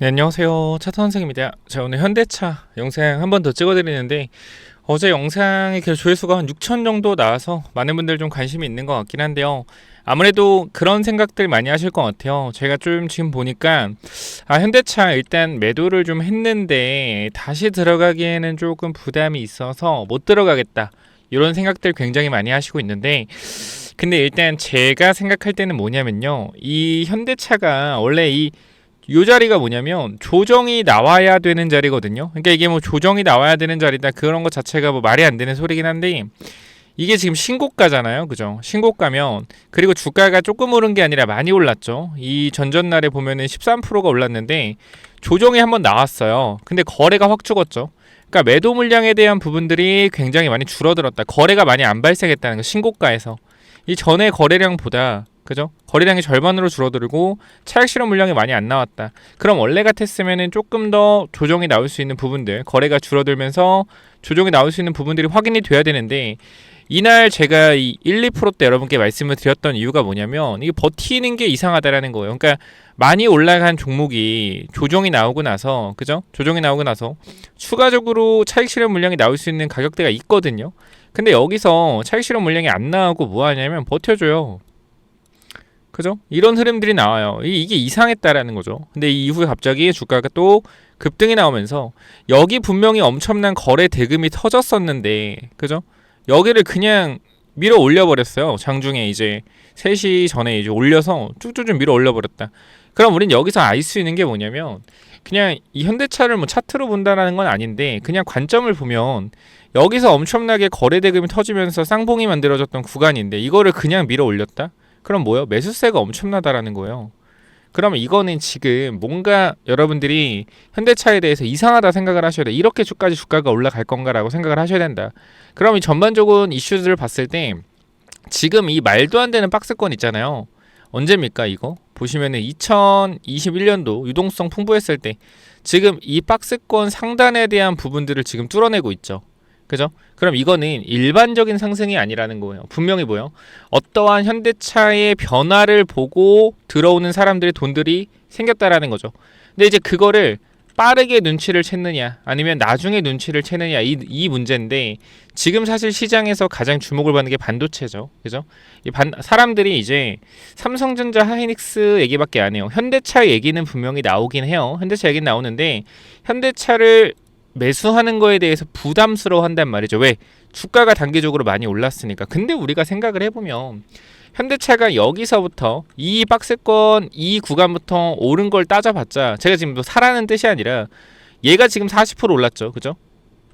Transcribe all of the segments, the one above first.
네, 안녕하세요. 차선생입니다. 자, 오늘 현대차 영상 한 번 더 찍어드리는데 어제 영상의 조회수가 한 6천 정도 나와서 많은 분들 좀 관심이 있는 것 같긴 한데요. 아무래도 그런 생각들 많이 하실 것 같아요. 제가 좀 지금 보니까 현대차 일단 매도를 좀 했는데 다시 들어가기에는 조금 부담이 있어서 못 들어가겠다. 이런 생각들 굉장히 많이 하시고 있는데 근데 일단 제가 생각할 때는 뭐냐면요. 이 현대차가 원래 이 자리가 뭐냐면 조정이 나와야 되는 자리거든요. 그러니까 이게 뭐 조정이 나와야 되는 자리다 그런 것 자체가 뭐 말이 안 되는 소리긴 한데 이게 지금 신고가잖아요. 그죠? 신고가면 그리고 주가가 조금 오른 게 아니라 많이 올랐죠. 이 전전날에 보면은 13%가 올랐는데 조정이 한번 나왔어요. 근데 거래가 확 죽었죠. 그러니까 매도 물량에 대한 부분들이 굉장히 많이 줄어들었다. 거래가 많이 안 발생했다는 거 신고가에서. 이 전에 거래량보다 그죠? 거래량이 절반으로 줄어들고 차익 실현 물량이 많이 안 나왔다. 그럼 원래 같았으면은 조금 더 조정이 나올 수 있는 부분들, 거래가 줄어들면서 조정이 나올 수 있는 부분들이 확인이 돼야 되는데 이날 제가 이 1, 2%대 여러분께 말씀을 드렸던 이유가 뭐냐면 이게 버티는 게 이상하다라는 거예요. 그러니까 많이 올라간 종목이 조정이 나오고 나서 그죠? 조정이 나오고 나서 추가적으로 차익 실현 물량이 나올 수 있는 가격대가 있거든요. 근데 여기서 차익 실현 물량이 안 나오고 뭐 하냐면 버텨줘요. 그죠? 이런 흐름들이 나와요. 이게 이상했다라는 거죠. 근데 이 이후에 갑자기 주가가 또 급등이 나오면서 여기 분명히 엄청난 거래 대금이 터졌었는데 그죠? 여기를 그냥 밀어 올려버렸어요. 장중에 이제 3시 전에 이제 올려서 쭉쭉쭉 밀어 올려버렸다. 그럼 우린 여기서 알 수 있는 게 뭐냐면 그냥 이 현대차를 뭐 차트로 본다라는 건 아닌데 그냥 관점을 보면 여기서 엄청나게 거래 대금이 터지면서 쌍봉이 만들어졌던 구간인데 이거를 그냥 밀어 올렸다? 그럼 뭐요? 매수세가 엄청나다라는 거예요. 그러면 이거는 지금 뭔가 여러분들이 현대차에 대해서 이상하다 생각을 하셔야 돼. 이렇게 주까지 주가가 올라갈 건가라고 생각을 하셔야 된다. 그럼 이 전반적인 이슈들을 봤을 때 지금 이 말도 안 되는 박스권 있잖아요. 언제입니까 이거? 보시면은 2021년도 유동성 풍부했을 때 지금 이 박스권 상단에 대한 부분들을 지금 뚫어내고 있죠. 그죠? 그럼 이거는 일반적인 상승이 아니라는 거예요. 분명히 뭐요? 어떠한 현대차의 변화를 보고 들어오는 사람들의 돈들이 생겼다라는 거죠. 근데 이제 그거를 빠르게 눈치를 챘느냐 아니면 나중에 눈치를 채느냐 이 문제인데 지금 사실 시장에서 가장 주목을 받는 게 반도체죠. 그죠? 사람들이 이제 삼성전자 하이닉스 얘기밖에 안 해요. 현대차 얘기는 분명히 나오긴 해요. 현대차 얘기는 나오는데 현대차를 매수하는 거에 대해서 부담스러워 한단 말이죠. 왜? 주가가 단기적으로 많이 올랐으니까. 근데 우리가 생각을 해보면 현대차가 여기서부터 이 박스권 이 구간부터 오른 걸 따져봤자 제가 지금 뭐 사라는 뜻이 아니라 얘가 지금 40% 올랐죠. 그죠?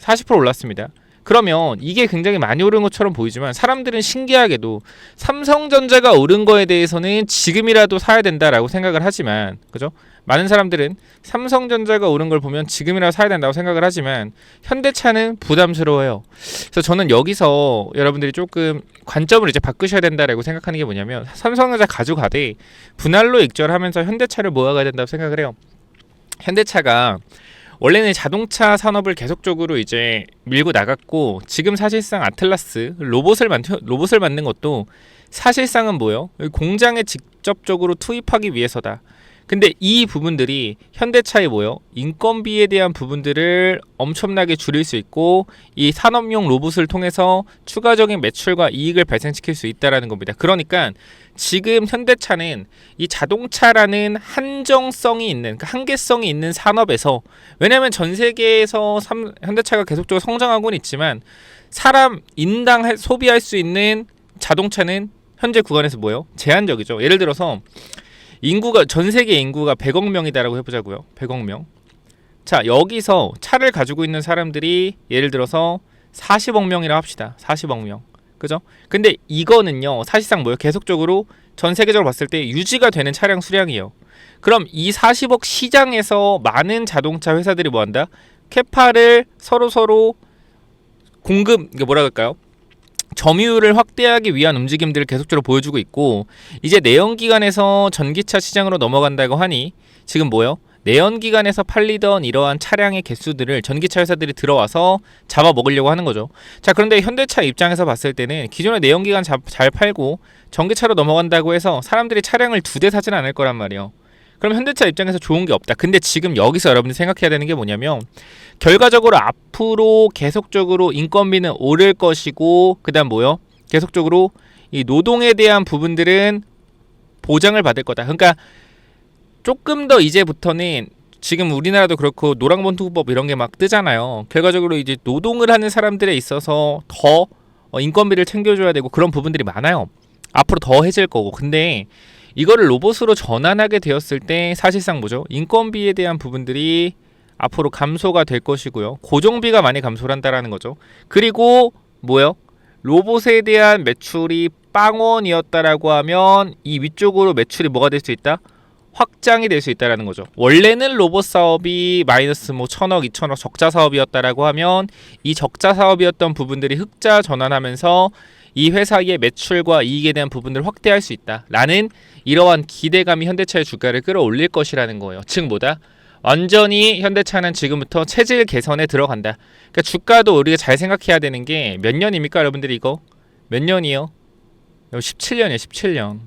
40% 올랐습니다. 그러면 이게 굉장히 많이 오른 것처럼 보이지만 사람들은 신기하게도 삼성전자가 오른 거에 대해서는 지금이라도 사야 된다라고 생각을 하지만 그죠? 많은 사람들은 삼성전자가 오른 걸 보면 지금이라도 사야 된다고 생각을 하지만 현대차는 부담스러워요. 그래서 저는 여기서 여러분들이 조금 관점을 이제 바꾸셔야 된다라고 생각하는 게 뭐냐면 삼성전자 가져가되 분할로 익절하면서 현대차를 모아가야 된다고 생각을 해요. 현대차가 원래는 자동차 산업을 계속적으로 이제 밀고 나갔고 지금 사실상 아틀라스 로봇을 만든 것도 사실상은 뭐요? 공장에 직접적으로 투입하기 위해서다. 근데 이 부분들이 현대차의 뭐요? 인건비에 대한 부분들을 엄청나게 줄일 수 있고 이 산업용 로봇을 통해서 추가적인 매출과 이익을 발생시킬 수 있다라는 겁니다. 그러니까 지금 현대차는 이 자동차라는 한정성이 있는 한계성이 있는 산업에서 왜냐하면 전 세계에서 현대차가 계속적으로 성장하고는 있지만 사람 인당 소비할 수 있는 자동차는 현재 구간에서 뭐요? 제한적이죠. 예를 들어서 인구가 전 세계 인구가 100억 명이다라고 해보자고요. 100억 명. 자 여기서 차를 가지고 있는 사람들이 예를 들어서 40억 명이라 합시다. 40억 명. 그죠? 근데 이거는요 사실상 뭐예요? 계속적으로 전 세계적으로 봤을 때 유지가 되는 차량 수량이에요. 그럼 이 40억 시장에서 많은 자동차 회사들이 뭐한다? 캐파를 서로 공급 이게 뭐라 그럴까요? 점유율을 확대하기 위한 움직임들을 계속적으로 보여주고 있고 이제 내연기관에서 전기차 시장으로 넘어간다고 하니 지금 뭐요? 내연기관에서 팔리던 이러한 차량의 개수들을 전기차 회사들이 들어와서 잡아먹으려고 하는 거죠. 자 그런데 현대차 입장에서 봤을 때는 기존의 내연기관 잘 팔고 전기차로 넘어간다고 해서 사람들이 차량을 2대 사지는 않을 거란 말이에요. 그럼 현대차 입장에서 좋은 게 없다. 근데 지금 여기서 여러분들이 생각해야 되는 게 뭐냐면 결과적으로 앞으로 계속적으로 인건비는 오를 것이고 그다음 뭐요? 계속적으로 이 노동에 대한 부분들은 보장을 받을 거다. 그러니까 조금 더 이제부터는 지금 우리나라도 그렇고 노랑본투법 이런 게 막 뜨잖아요. 결과적으로 이제 노동을 하는 사람들에 있어서 더 인건비를 챙겨줘야 되고 그런 부분들이 많아요. 앞으로 더 해질 거고. 근데 이거를 로봇으로 전환하게 되었을 때 사실상 뭐죠? 인건비에 대한 부분들이 앞으로 감소가 될 것이고요. 고정비가 많이 감소를 한다라는 거죠. 그리고 뭐요? 로봇에 대한 매출이 빵원이었다라고 하면 이 위쪽으로 매출이 뭐가 될 수 있다? 확장이 될 수 있다라는 거죠. 원래는 로봇 사업이 마이너스 뭐 1,000억, 2,000억 적자 사업이었다라고 하면 이 적자 사업이었던 부분들이 흑자 전환하면서 이 회사의 매출과 이익에 대한 부분들을 확대할 수 있다라는 이러한 기대감이 현대차의 주가를 끌어올릴 것이라는 거예요. 즉 뭐다? 완전히 현대차는 지금부터 체질 개선에 들어간다. 그러니까 주가도 우리가 잘 생각해야 되는 게 몇 년입니까, 여러분들이 이거? 몇 년이요? 17년이에요, 17년.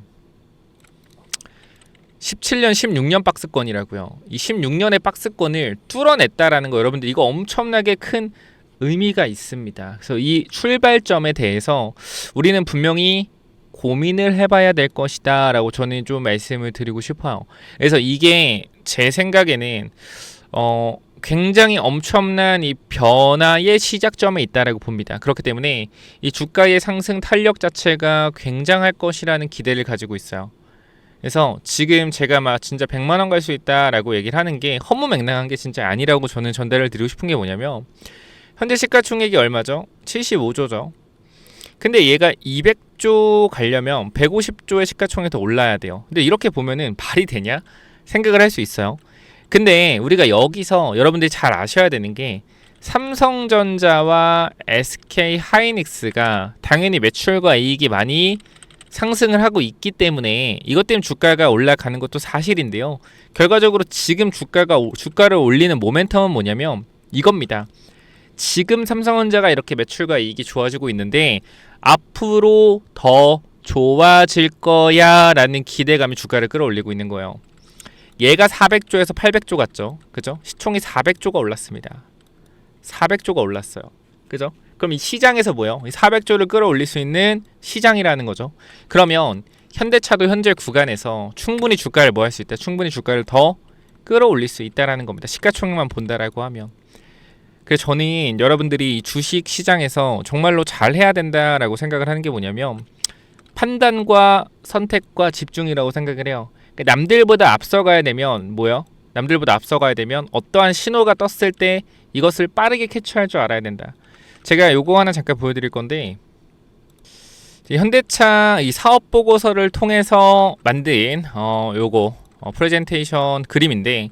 17년, 16년 박스권이라고요. 이 16년의 박스권을 뚫어냈다라는 거 여러분들 이거 엄청나게 큰 의미가 있습니다. 그래서 이 출발점에 대해서 우리는 분명히 고민을 해봐야 될 것이다 라고 저는 좀 말씀을 드리고 싶어요. 그래서 이게 제 생각에는 굉장히 엄청난 이 변화의 시작점에 있다라고 봅니다. 그렇기 때문에 이 주가의 상승 탄력 자체가 굉장할 것이라는 기대를 가지고 있어요. 그래서 지금 제가 막 진짜 100만 원 갈 수 있다라고 얘기를 하는 게 허무맹랑한 게 진짜 아니라고 저는 전달을 드리고 싶은 게 뭐냐면 현재 시가총액이 얼마죠? 75조죠. 근데 얘가 200조 가려면 150조의 시가총액이 더 올라야 돼요. 근데 이렇게 보면은 말이 되냐? 생각을 할 수 있어요. 근데 우리가 여기서 여러분들이 잘 아셔야 되는 게 삼성전자와 SK 하이닉스가 당연히 매출과 이익이 많이 상승을 하고 있기 때문에 이것 때문에 주가가 올라가는 것도 사실인데요. 결과적으로 지금 주가를 올리는 모멘텀은 뭐냐면 이겁니다. 지금 삼성전자가 이렇게 매출과 이익이 좋아지고 있는데 앞으로 더 좋아질 거야 라는 기대감이 주가를 끌어올리고 있는 거예요. 얘가 400조에서 800조 갔죠. 그죠? 시총이 400조가 올랐습니다. 400조가 올랐어요. 그죠? 그럼 이 시장에서 뭐예요? 400조를 끌어올릴 수 있는 시장이라는 거죠. 그러면 현대차도 현재 구간에서 충분히 주가를 뭐 할 수 있다? 충분히 주가를 더 끌어올릴 수 있다라는 겁니다. 시가총액만 본다라고 하면. 그래서 저는 여러분들이 주식 시장에서 정말로 잘 해야 된다라고 생각을 하는 게 뭐냐면 판단과 선택과 집중이라고 생각을 해요. 그러니까 남들보다 앞서가야 되면 뭐요? 남들보다 앞서가야 되면 어떠한 신호가 떴을 때 이것을 빠르게 캐치할 줄 알아야 된다. 제가 요거 하나 잠깐 보여드릴 건데 현대차 이 사업 보고서를 통해서 만든 요거 프레젠테이션 그림인데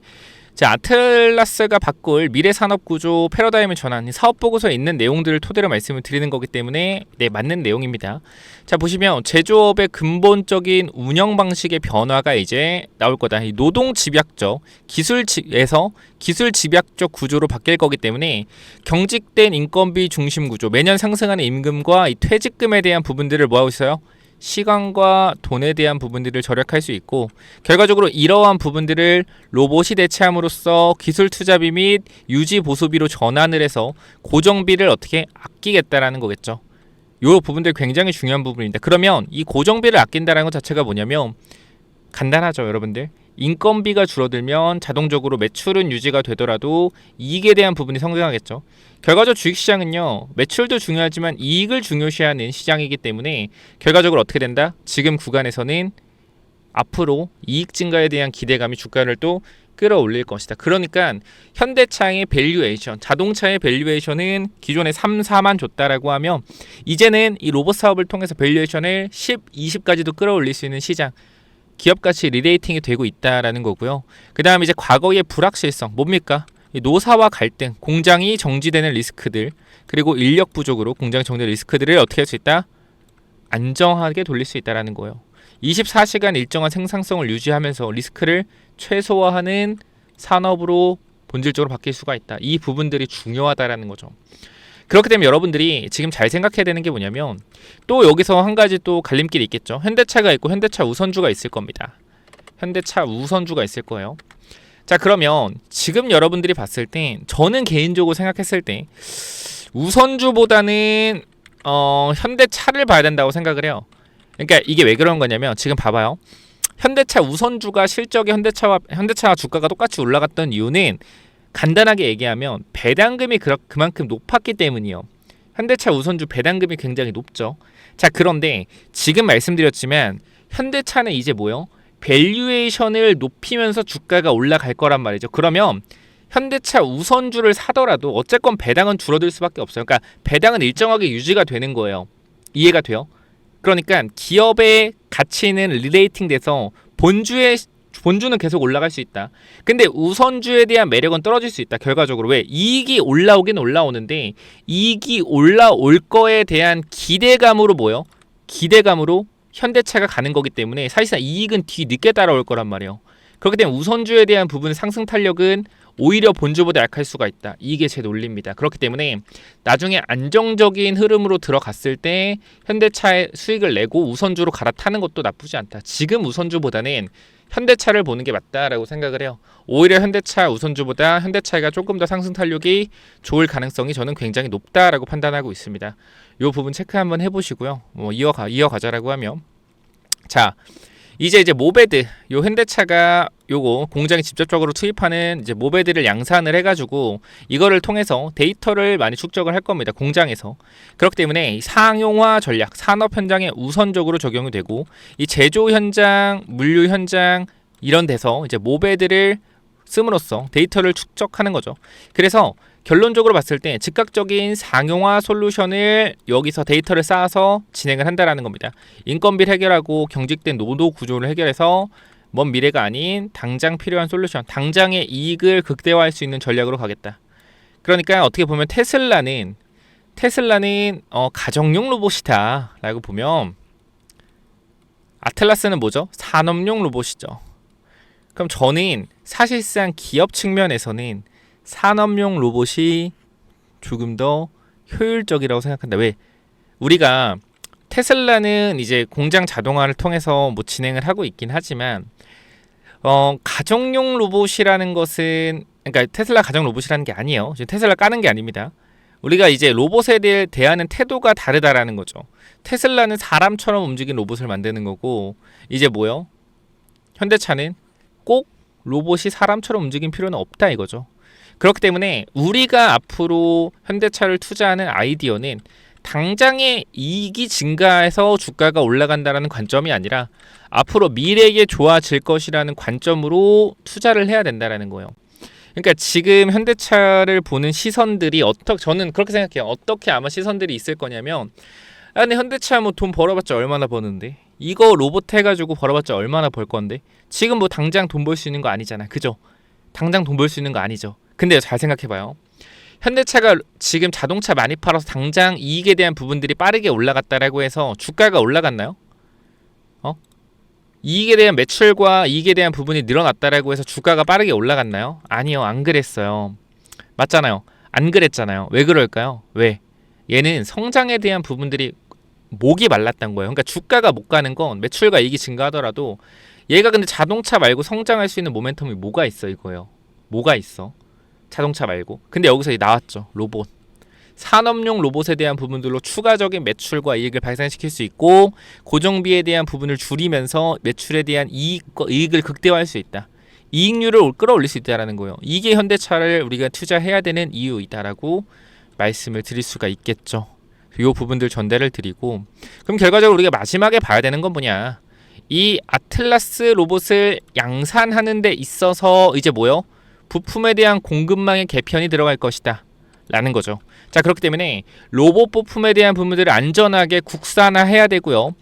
아틀라스가 바꿀 미래 산업 구조 패러다임을 전환 사업 보고서에 있는 내용들을 토대로 말씀을 드리는 거기 때문에 네, 맞는 내용입니다. 자, 보시면 제조업의 근본적인 운영 방식의 변화가 이제 나올 거다. 이 노동 집약적 기술에서 기술 집약적 구조로 바뀔 거기 때문에 경직된 인건비 중심 구조, 매년 상승하는 임금과 이 퇴직금에 대한 부분들을 뭐 하고 있어요? 시간과 돈에 대한 부분들을 절약할 수 있고 결과적으로 이러한 부분들을 로봇이 대체함으로써 기술 투자비 및 유지 보수비로 전환을 해서 고정비를 어떻게 아끼겠다라는 거겠죠. 이 부분들 굉장히 중요한 부분입니다. 그러면 이 고정비를 아낀다는 것 자체가 뭐냐면 간단하죠, 여러분들. 인건비가 줄어들면 자동적으로 매출은 유지가 되더라도 이익에 대한 부분이 성장하겠죠. 결과적으로 주식시장은요, 매출도 중요하지만 이익을 중요시하는 시장이기 때문에 결과적으로 어떻게 된다? 지금 구간에서는 앞으로 이익 증가에 대한 기대감이 주가를 또 끌어올릴 것이다. 그러니까 현대차의 밸류에이션, 자동차의 밸류에이션은 기존에 3, 4만 줬다라고 하면 이제는 이 로봇 사업을 통해서 밸류에이션을 10, 20까지도 끌어올릴 수 있는 시장, 기업가치 리레이팅이 되고 있다라는 거고요. 그 다음에 이제 과거의 불확실성, 뭡니까? 노사와 갈등, 공장이 정지되는 리스크들, 그리고 인력 부족으로 공장 정지 리스크들을 어떻게 할 수 있다? 안정하게 돌릴 수 있다라는 거예요. 24시간 일정한 생산성을 유지하면서 리스크를 최소화하는 산업으로 본질적으로 바뀔 수가 있다. 이 부분들이 중요하다라는 거죠. 그렇기 때문에 여러분들이 지금 잘 생각해야 되는 게 뭐냐면 또 여기서 한 가지 또 갈림길이 있겠죠. 현대차가 있고 현대차 우선주가 있을 겁니다. 현대차 우선주가 있을 거예요. 자, 그러면 지금 여러분들이 봤을 때 저는 개인적으로 생각했을 때 우선주보다는 현대차를 봐야 된다고 생각을 해요. 그러니까 이게 왜 그런 거냐면 지금 봐봐요. 현대차 우선주가 실적이 현대차 주가가 똑같이 올라갔던 이유는 간단하게 얘기하면 배당금이 그만큼 높았기 때문이에요. 현대차 우선주 배당금이 굉장히 높죠. 자, 그런데 지금 말씀드렸지만 현대차는 이제 뭐요? 밸류에이션을 높이면서 주가가 올라갈 거란 말이죠. 그러면 현대차 우선주를 사더라도 어쨌건 배당은 줄어들 수밖에 없어요. 그러니까 배당은 일정하게 유지가 되는 거예요. 이해가 돼요? 그러니까 기업의 가치는 리레이팅 돼서 본주는 계속 올라갈 수 있다. 근데 우선주에 대한 매력은 떨어질 수 있다. 결과적으로 왜? 이익이 올라오긴 올라오는데 이익이 올라올 거에 대한 기대감으로 뭐요? 기대감으로 현대차가 가는 거기 때문에 사실상 이익은 뒤늦게 따라올 거란 말이에요. 그렇기 때문에 우선주에 대한 부분 상승 탄력은 오히려 본주보다 약할 수가 있다. 이게 제 논리입니다. 그렇기 때문에 나중에 안정적인 흐름으로 들어갔을 때 현대차의 수익을 내고 우선주로 갈아타는 것도 나쁘지 않다. 지금 우선주보다는 현대차를 보는 게 맞다라고 생각을 해요. 오히려 현대차 우선주보다 현대차가 조금 더 상승 탄력이 좋을 가능성이 저는 굉장히 높다라고 판단하고 있습니다. 이 부분 체크 한번 해보시고요. 뭐 이어가자라고 하면 자. 이제 모베드 요 현대차가 요거 공장에 직접적으로 투입하는 이제 모베드를 양산을 해가지고 이거를 통해서 데이터를 많이 축적을 할 겁니다. 공장에서. 그렇기 때문에 상용화 전략, 산업 현장에 우선적으로 적용이 되고 이 제조 현장, 물류 현장 이런 데서 이제 모베드를 씀으로써 데이터를 축적하는 거죠. 그래서 결론적으로 봤을 때 즉각적인 상용화 솔루션을 여기서 데이터를 쌓아서 진행을 한다라는 겁니다. 인건비를 해결하고 경직된 노동 구조를 해결해서 먼 미래가 아닌 당장 필요한 솔루션, 당장의 이익을 극대화할 수 있는 전략으로 가겠다. 그러니까 어떻게 보면 테슬라는 가정용 로봇이다 라고 보면 아틀라스는 뭐죠? 산업용 로봇이죠. 그럼 저는 사실상 기업 측면에서는 산업용 로봇이 조금 더 효율적이라고 생각한다. 왜? 우리가 테슬라는 이제 공장 자동화를 통해서 뭐 진행을 하고 있긴 하지만 가정용 로봇이라는 것은 그러니까 테슬라 가정 로봇이라는 게 아니에요. 지금 테슬라 까는 게 아닙니다. 우리가 이제 로봇에 대하는 태도가 다르다라는 거죠. 테슬라는 사람처럼 움직이는 로봇을 만드는 거고 이제 뭐요? 현대차는 꼭 로봇이 사람처럼 움직일 필요는 없다 이거죠. 그렇기 때문에 우리가 앞으로 현대차를 투자하는 아이디어는 당장의 이익이 증가해서 주가가 올라간다는 관점이 아니라 앞으로 미래에 좋아질 것이라는 관점으로 투자를 해야 된다는 거예요. 그러니까 지금 현대차를 보는 시선들이 저는 그렇게 생각해요. 어떻게 아마 시선들이 있을 거냐면 근데 현대차 뭐 돈 벌어봤자 얼마나 버는데 이거 로봇 해가지고 벌어봤자 얼마나 벌 건데 지금 뭐 당장 돈 벌 수 있는 거 아니잖아. 그죠? 당장 돈 벌 수 있는 거 아니죠. 근데 잘 생각해봐요. 현대차가 지금 자동차 많이 팔아서 당장 이익에 대한 부분들이 빠르게 올라갔다라고 해서 주가가 올라갔나요? 이익에 대한 매출과 이익에 대한 부분이 늘어났다라고 해서 주가가 빠르게 올라갔나요? 아니요, 안 그랬어요. 맞잖아요. 안 그랬잖아요. 왜 그럴까요? 왜? 얘는 성장에 대한 부분들이 목이 말랐던 거예요. 그러니까 주가가 못 가는 건 매출과 이익이 증가하더라도 얘가 근데 자동차 말고 성장할 수 있는 모멘텀이 뭐가 있어 이거예요. 뭐가 있어? 자동차 말고. 근데 여기서 나왔죠. 로봇. 산업용 로봇에 대한 부분들로 추가적인 매출과 이익을 발생시킬 수 있고 고정비에 대한 부분을 줄이면서 매출에 대한 이익을 극대화할 수 있다. 이익률을 끌어올릴 수 있다는 거예요. 이게 현대차를 우리가 투자해야 되는 이유이다라고 말씀을 드릴 수가 있겠죠. 이 부분들 전달을 드리고 그럼 결과적으로 우리가 마지막에 봐야 되는 건 뭐냐? 이 아틀라스 로봇을 양산하는 데 있어서 이제 뭐요? 부품에 대한 공급망의 개편이 들어갈 것이다 라는 거죠. 자, 그렇기 때문에 로봇 부품에 대한 부분들을 안전하게 국산화해야 되고요.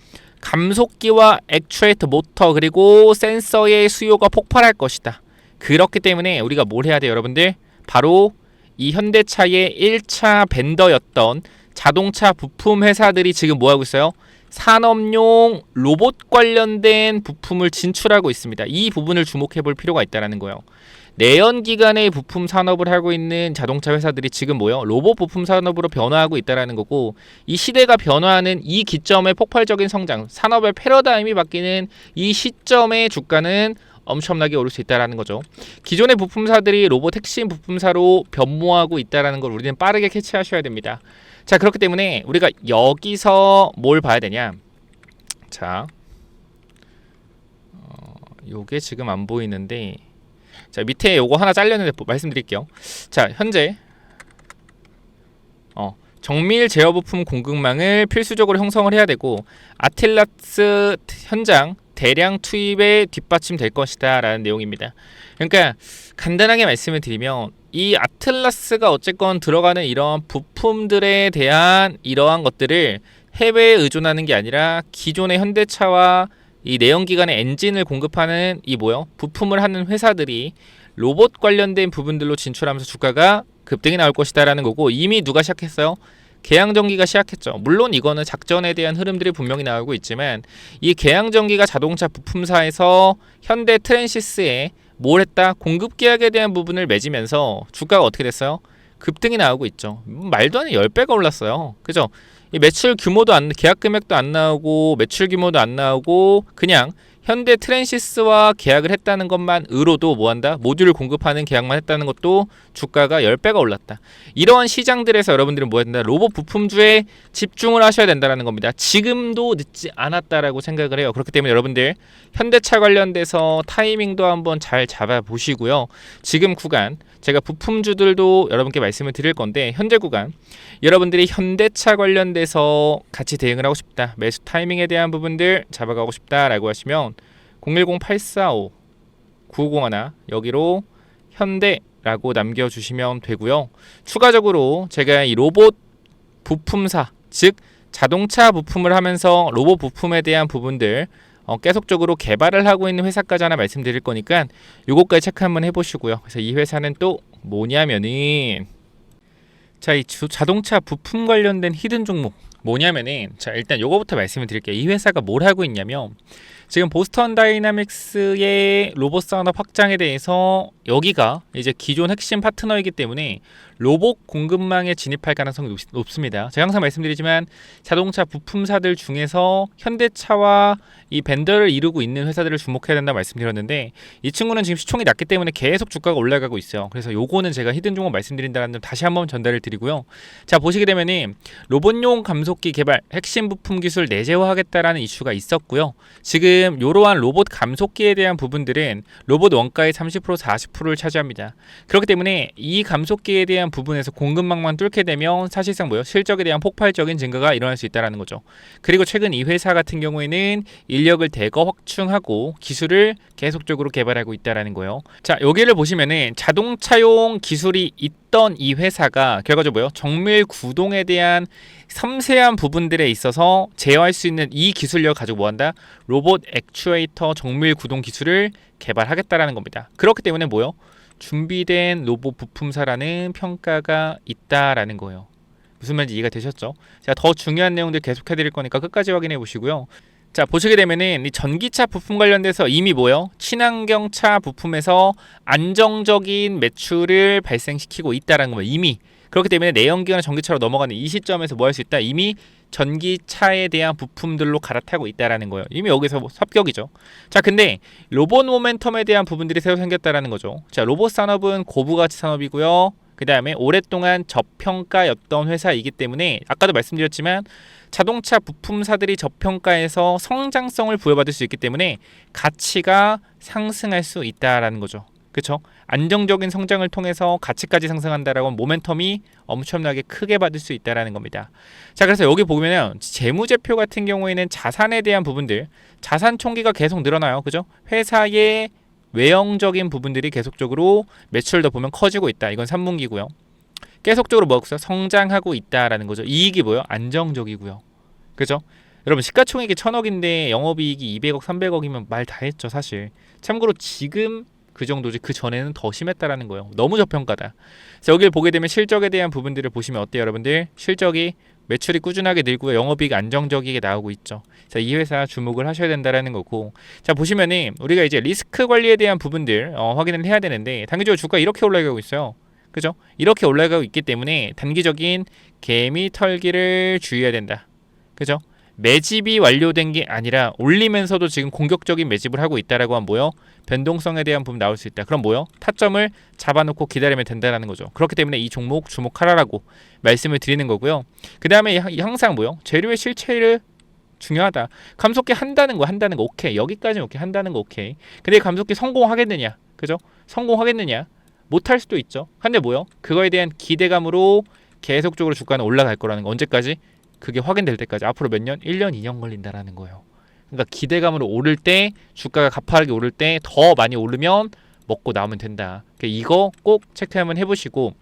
감속기와 액추에이터 모터 그리고 센서의 수요가 폭발할 것이다. 그렇기 때문에 우리가 뭘 해야 돼요 여러분들? 바로 이 현대차의 1차 벤더였던 자동차 부품 회사들이 지금 뭐하고 있어요? 산업용 로봇 관련된 부품을 진출하고 있습니다. 이 부분을 주목해 볼 필요가 있다는 거예요. 내연기관의 부품 산업을 하고 있는 자동차 회사들이 지금 뭐요? 로봇 부품 산업으로 변화하고 있다라는 거고, 이 시대가 변화하는 이 기점의 폭발적인 성장, 산업의 패러다임이 바뀌는 이 시점의 주가는 엄청나게 오를 수 있다라는 거죠. 기존의 부품사들이 로봇 핵심 부품사로 변모하고 있다라는 걸 우리는 빠르게 캐치하셔야 됩니다. 자, 그렇기 때문에 우리가 여기서 뭘 봐야 되냐? 자, 요게 지금 안 보이는데, 자, 밑에 요거 하나 잘렸는데 말씀드릴게요. 자, 현재 정밀 제어 부품 공급망을 필수적으로 형성을 해야 되고, 아틀라스 현장 대량 투입에 뒷받침될 것이다 라는 내용입니다. 그러니까 간단하게 말씀을 드리면, 이 아틀라스가 어쨌건 들어가는 이러한 부품들에 대한 이러한 것들을 해외에 의존하는 게 아니라 기존의 현대차와 이 내연기관의 엔진을 공급하는 이 부품을 하는 회사들이 로봇 관련된 부분들로 진출하면서 주가가 급등이 나올 것이다 라는 거고, 이미 누가 시작했어요? 개항전기가 시작했죠. 물론 이거는 작전에 대한 흐름들이 분명히 나오고 있지만, 이 개항전기가 자동차 부품사에서 현대 트랜시스에 뭘 했다? 공급 계약에 대한 부분을 맺으면서 주가가 어떻게 됐어요? 급등이 나오고 있죠. 말도 안 돼, 10배가 올랐어요. 그죠? 이 매출 규모도 계약 금액도 안 나오고 매출 규모도 안 나오고, 그냥 현대 트랜시스와 계약을 했다는 것만으로도 뭐한다? 모듈을 공급하는 계약만 했다는 것도 주가가 10배가 올랐다. 이러한 시장들에서 여러분들은 뭐 해야 된다? 로봇 부품주에 집중을 하셔야 된다는 겁니다. 지금도 늦지 않았다라고 생각을 해요. 그렇기 때문에 여러분들 현대차 관련돼서 타이밍도 한번 잘 잡아보시고요. 지금 구간 제가 부품주들도 여러분께 말씀을 드릴 건데, 현재 구간 여러분들이 현대차 관련돼서 같이 대응을 하고 싶다, 매수 타이밍에 대한 부분들 잡아가고 싶다라고 하시면 010-8459-9501 여기로 현대라고 남겨주시면 되고요. 추가적으로 제가 이 로봇 부품사, 즉 자동차 부품을 하면서 로봇 부품에 대한 부분들 계속적으로 개발을 하고 있는 회사까지 하나 말씀드릴 거니까 요거까지 체크 한번 해보시고요. 그래서 이 회사는 또 뭐냐면은, 자, 이 자동차 부품 관련된 히든 종목 뭐냐면은, 자, 일단 요거부터 말씀을 드릴게요. 이 회사가 뭘 하고 있냐면, 지금 보스턴 다이나믹스의 로봇 산업 확장에 대해서 여기가 이제 기존 핵심 파트너이기 때문에 로봇 공급망에 진입할 가능성이 높습니다. 제가 항상 말씀드리지만 자동차 부품사들 중에서 현대차와 이 벤더를 이루고 있는 회사들을 주목해야 된다 말씀드렸는데, 이 친구는 지금 시총이 낮기 때문에 계속 주가가 올라가고 있어요. 그래서 요거는 제가 히든 종목 말씀드린다는 점 다시 한번 전달을 드리고요. 자, 보시게 되면은 로봇용 감속기 개발, 핵심 부품 기술 내재화하겠다라는 이슈가 있었고요. 지금 이러한 로봇 감속기에 대한 부분들은 로봇 원가의 30% 40%를 차지합니다. 그렇기 때문에 이 감속기에 대한 부분에서 공급망만 뚫게 되면 사실상 실적에 대한 폭발적인 증가가 일어날 수 있다는 거죠. 그리고 최근 이 회사 같은 경우에는 인력을 대거 확충하고 기술을 계속적으로 개발하고 있다는 거예요. 자, 여기를 보시면은 자동차용 기술이 있던 이 회사가 결과적으로 정밀 구동에 대한 섬세한 부분들에 있어서 제어할 수 있는 이 기술력을 가지고 뭐한다? 로봇 액추에이터 정밀 구동 기술을 개발하겠다라는 겁니다. 그렇기 때문에 준비된 로봇 부품사라는 평가가 있다라는 거예요. 무슨 말인지 이해가 되셨죠? 제가 더 중요한 내용들 계속 해드릴 거니까 끝까지 확인해 보시고요. 자, 보시게 되면은 이 전기차 부품 관련돼서 이미 친환경차 부품에서 안정적인 매출을 발생시키고 있다라는 거예요. 이미. 그렇기 때문에 내연기관 전기차로 넘어가는 이 시점에서 뭐 할 수 있다? 이미 전기차에 대한 부품들로 갈아타고 있다라는 거예요. 이미 여기서 합격이죠. 자, 근데 로봇 모멘텀에 대한 부분들이 새로 생겼다라는 거죠. 자, 로봇 산업은 고부가치 산업이고요. 그 다음에 오랫동안 저평가였던 회사이기 때문에 아까도 말씀드렸지만 자동차 부품사들이 저평가에서 성장성을 부여받을 수 있기 때문에 가치가 상승할 수 있다라는 거죠. 그렇죠? 안정적인 성장을 통해서 가치까지 상승한다라고 하면 모멘텀이 엄청나게 크게 받을 수 있다라는 겁니다. 자, 그래서 여기 보면은 재무제표 같은 경우에는 자산에 대한 부분들, 자산 총기가 계속 늘어나요. 그죠? 회사의 외형적인 부분들이 계속적으로 매출도 보면 커지고 있다. 이건 3분기고요. 계속적으로 성장하고 있다라는 거죠. 이익이 안정적이고요. 그죠? 여러분, 시가총액이 1000억인데 영업이익이 200억, 300억이면 말 다 했죠, 사실. 참고로 지금 그 정도지 그 전에는 더 심했다라는 거예요. 너무 저평가다. 그래서 여기를 보게 되면 실적에 대한 부분들을 보시면 어때요, 여러분들? 실적이 매출이 꾸준하게 늘고 영업이익 안정적이게 나오고 있죠. 자, 이 회사 주목을 하셔야 된다라는 거고. 자, 보시면은 우리가 이제 리스크 관리에 대한 부분들 확인을 해야 되는데 단기적으로 주가 이렇게 올라가고 있어요. 그죠? 이렇게 올라가고 있기 때문에 단기적인 개미 털기를 주의해야 된다. 그죠? 매집이 완료된 게 아니라 올리면서도 지금 공격적인 매집을 하고 있다라고 하면 뭐요? 변동성에 대한 부분 나올 수 있다. 그럼 뭐요? 타점을 잡아놓고 기다리면 된다라는 거죠. 그렇기 때문에 이 종목 주목하라라고 말씀을 드리는 거고요. 그 다음에 항상 뭐요? 재료의 실체를 중요하다. 감속기 한다는 거 오케이. 여기까지 오케이. 한다는 거 오케이. 근데 감속기 성공하겠느냐? 그죠? 성공하겠느냐? 못할 수도 있죠. 근데 뭐요? 그거에 대한 기대감으로 계속적으로 주가는 올라갈 거라는 거. 언제까지? 그게 확인될 때까지. 앞으로 몇 년? 1년, 2년 걸린다라는 거예요. 그러니까 기대감으로 오를 때, 주가가 가파르게 오를 때 더 많이 오르면 먹고 나오면 된다. 그러니까 이거 꼭 체크 한번 해보시고.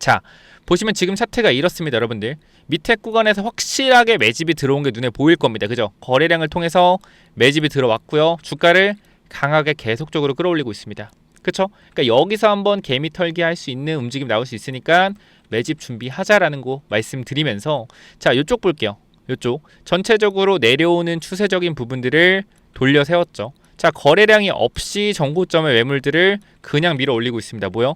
자, 보시면 지금 차트가 이렇습니다, 여러분들. 밑에 구간에서 확실하게 매집이 들어온 게 눈에 보일 겁니다. 그죠? 거래량을 통해서 매집이 들어왔고요. 주가를 강하게 계속적으로 끌어올리고 있습니다. 그쵸? 그러니까 여기서 한번 개미 털기 할 수 있는 움직임 나올 수 있으니까 매집 준비하자라는 거 말씀드리면서, 자, 이쪽 볼게요. 이쪽 전체적으로 내려오는 추세적인 부분들을 돌려 세웠죠. 자, 거래량이 없이 정고점의 매물들을 그냥 밀어 올리고 있습니다. 뭐요?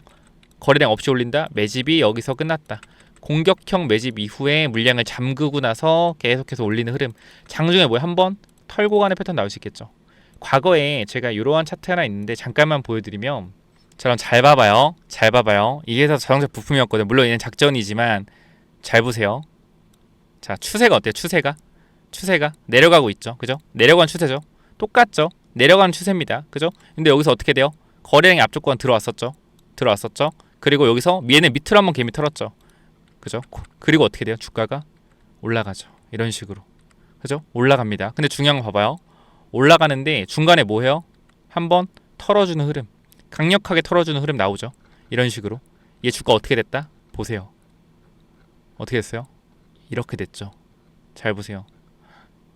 거래량 없이 올린다? 매집이 여기서 끝났다. 공격형 매집 이후에 물량을 잠그고 나서 계속해서 올리는 흐름. 장중에 뭐야? 한번 털고 가는 패턴 나올 수 있겠죠. 과거에 제가 이러한 차트 하나 있는데 잠깐만 보여드리면, 저랑 잘 봐봐요. 잘 봐봐요. 이게 회사 자동차 부품이었거든요. 물론 얘는 작전이지만 잘 보세요. 자, 추세가 어때요? 추세가 내려가고 있죠. 그죠? 내려가는 추세죠. 똑같죠? 내려가는 추세입니다. 그죠? 근데 여기서 어떻게 돼요? 거래량이 앞쪽 구간 들어왔었죠. 그리고 여기서 얘는 밑으로 한번 개미 털었죠. 그죠? 그리고 어떻게 돼요? 주가가 올라가죠. 이런 식으로. 그죠? 올라갑니다. 근데 중요한 거 봐봐요. 올라가는데 중간에 뭐 해요? 한번 털어주는 흐름. 강력하게 털어주는 흐름 나오죠. 이런 식으로. 얘 주가 어떻게 됐다? 보세요. 어떻게 됐어요? 이렇게 됐죠. 잘 보세요.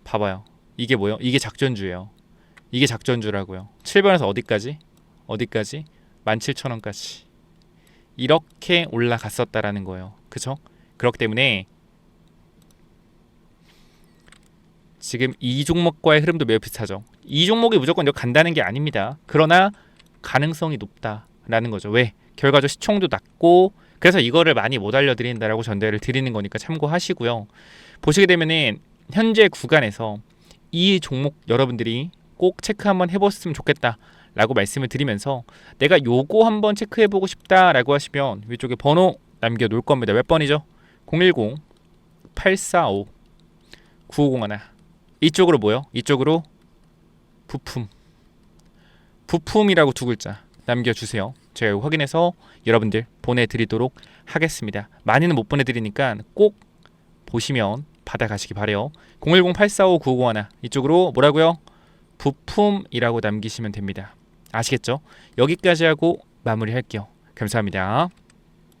봐봐요. 이게 뭐예요? 이게 작전주예요. 이게 작전주라고요. 7번에서 어디까지? 17,000원까지. 이렇게 올라갔었다라는 거예요. 그쵸? 그렇기 때문에 지금 이 종목과의 흐름도 매우 비슷하죠. 이 종목이 무조건 여기 간다는 게 아닙니다. 그러나 가능성이 높다라는 거죠. 왜? 결과적 시총도 낮고, 그래서 이거를 많이 못 알려드린다라고 전달을 드리는 거니까 참고하시고요. 보시게 되면은 현재 구간에서 이 종목 여러분들이 꼭 체크 한번 해봤으면 좋겠다라고 말씀을 드리면서, 내가 요거 한번 체크해보고 싶다라고 하시면 위쪽에 번호 남겨놓을 겁니다. 몇 번이죠? 010-845-9501. 이쪽으로 뭐요? 이쪽으로 부품이라고 두 글자 남겨주세요. 제가 확인해서 여러분들 보내드리도록 하겠습니다. 많이는 못 보내드리니까 꼭 보시면 받아가시기 바래요. 010-845-9501 이쪽으로 뭐라고요? 부품이라고 남기시면 됩니다. 아시겠죠? 여기까지 하고 마무리할게요. 감사합니다.